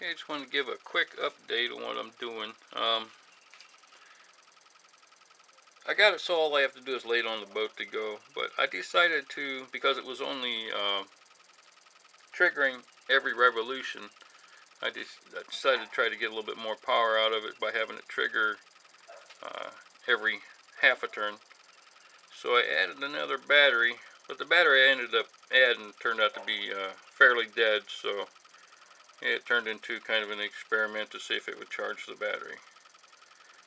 Okay, I just wanted to give a quick update on what I'm doing. I got it so all I have to do is lay it on the boat to go, but I decided to, because it was only triggering every revolution, I decided to try to get a little bit more power out of it by having it trigger every half a turn. So I added another battery, but the battery I ended up adding turned out to be fairly dead, so it turned into kind of an experiment to see if it would charge the battery.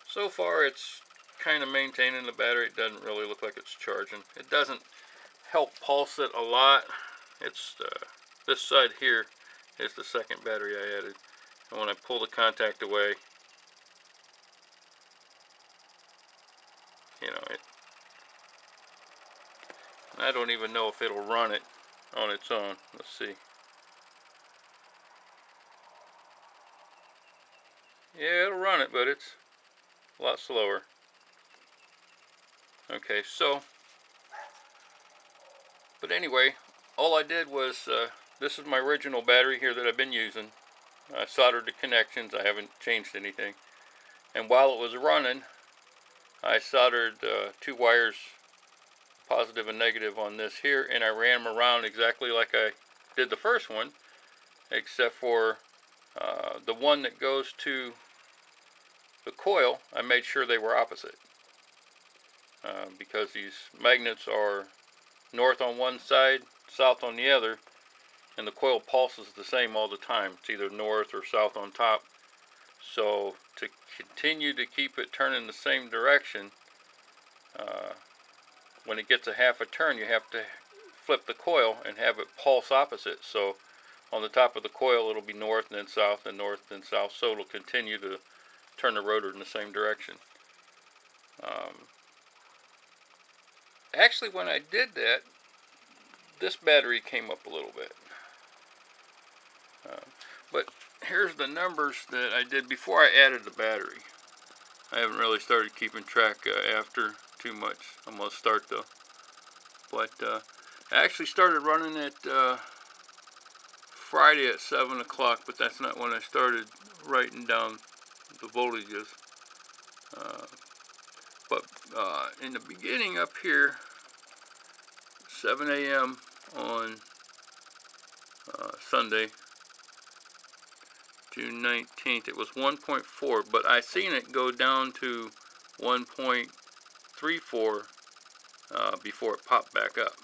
So far it's kind of maintaining the battery. It doesn't really look like it's charging. It doesn't help pulse it a lot. It's this side here is the second battery I added, and when I pull the contact away, you know, I don't even know if it'll run it on its own. Let's see. Yeah, it'll run it, but it's a lot slower. Okay, so, but anyway, all I did was, this is my original battery here that I've been using. I soldered the connections. I haven't changed anything. And while it was running, I soldered 2 wires, positive and negative, on this here, and I ran them around exactly like I did the first one, except for the one that goes to the coil. I made sure they were opposite, because these magnets are north on one side, south on the other, and the coil pulses the same all the time. It's either north or south on top. So to continue to keep it turning the same direction, when it gets a half a turn, you have to flip the coil and have it pulse opposite. So on the top of the coil, it'll be north and then south and north and south, so it'll continue to turn the rotor in the same direction. Actually, when I did that, this battery came up a little bit. But here's the numbers that I did before I added the battery. I haven't really started keeping track after too much. I'm going to start though. But I actually started running it Friday at 7 o'clock, but that's not when I started writing down the voltages. But in the beginning up here, 7 a.m. on Sunday, June 19th, it was 1.4, but I seen it go down to 1.34 before it popped back up.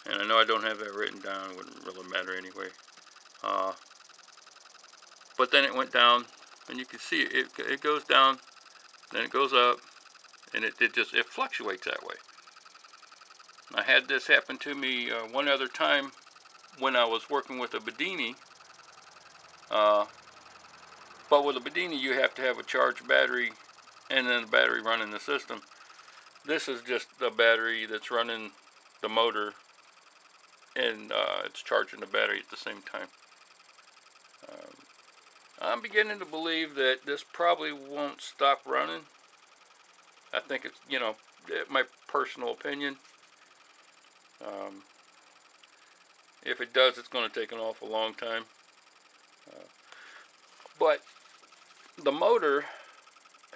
And I know I don't have that written down. It wouldn't really matter anyway. But then it went down, and you can see it goes down, then it goes up, and it fluctuates that way. I had this happen to me one other time when I was working with a Bedini. But with a Bedini, you have to have a charged battery and then the battery running the system. This is just the battery that's running the motor, and it's charging the battery at the same time. I'm beginning to believe that this probably won't stop running. I think it's, my personal opinion. If it does, it's going to take an awful long time. But the motor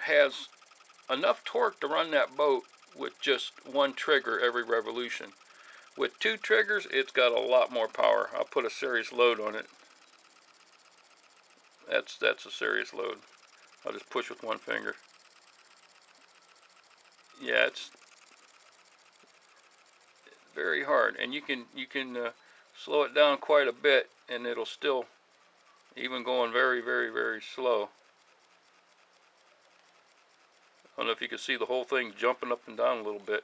has enough torque to run that boat with just one trigger every revolution. With 2 triggers, it's got a lot more power. I'll put a serious load on it. That's a serious load. I'll just push with one finger. Yeah, it's very hard, and you can slow it down quite a bit, and it'll still, even going very, very, very slow. I don't know if you can see the whole thing jumping up and down a little bit,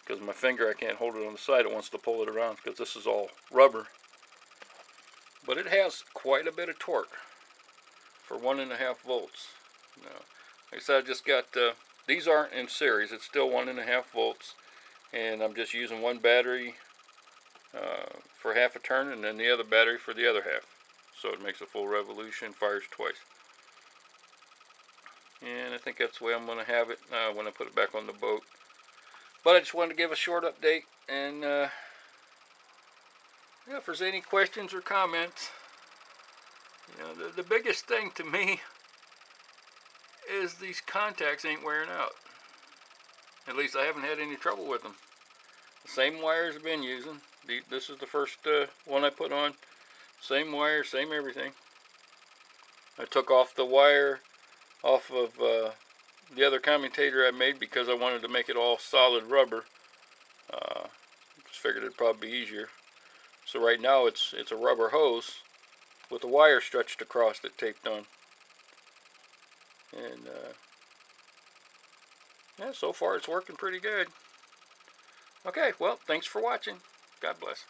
because my finger, I can't hold it on the side. It wants to pull it around because this is all rubber. But it has quite a bit of torque for 1.5 volts. Now, like I said, I just got, these aren't in series. It's still 1.5 volts. And I'm just using one battery for half a turn, and then the other battery for the other half. So it makes a full revolution, fires twice. And I think that's the way I'm going to have it when I put it back on the boat. But I just wanted to give a short update, and yeah, if there's any questions or comments, You know, the biggest thing to me is these contacts ain't wearing out. At least I haven't had any trouble with them. The same wires I've been using. This is the first one I put on. Same wire, same everything. I took off the wire off of the other commutator I made because I wanted to make it all solid rubber. Just figured it'd probably be easier. So right now it's a rubber hose with a wire stretched across it, taped on. And yeah, so far it's working pretty good. Okay, well, thanks for watching. God bless.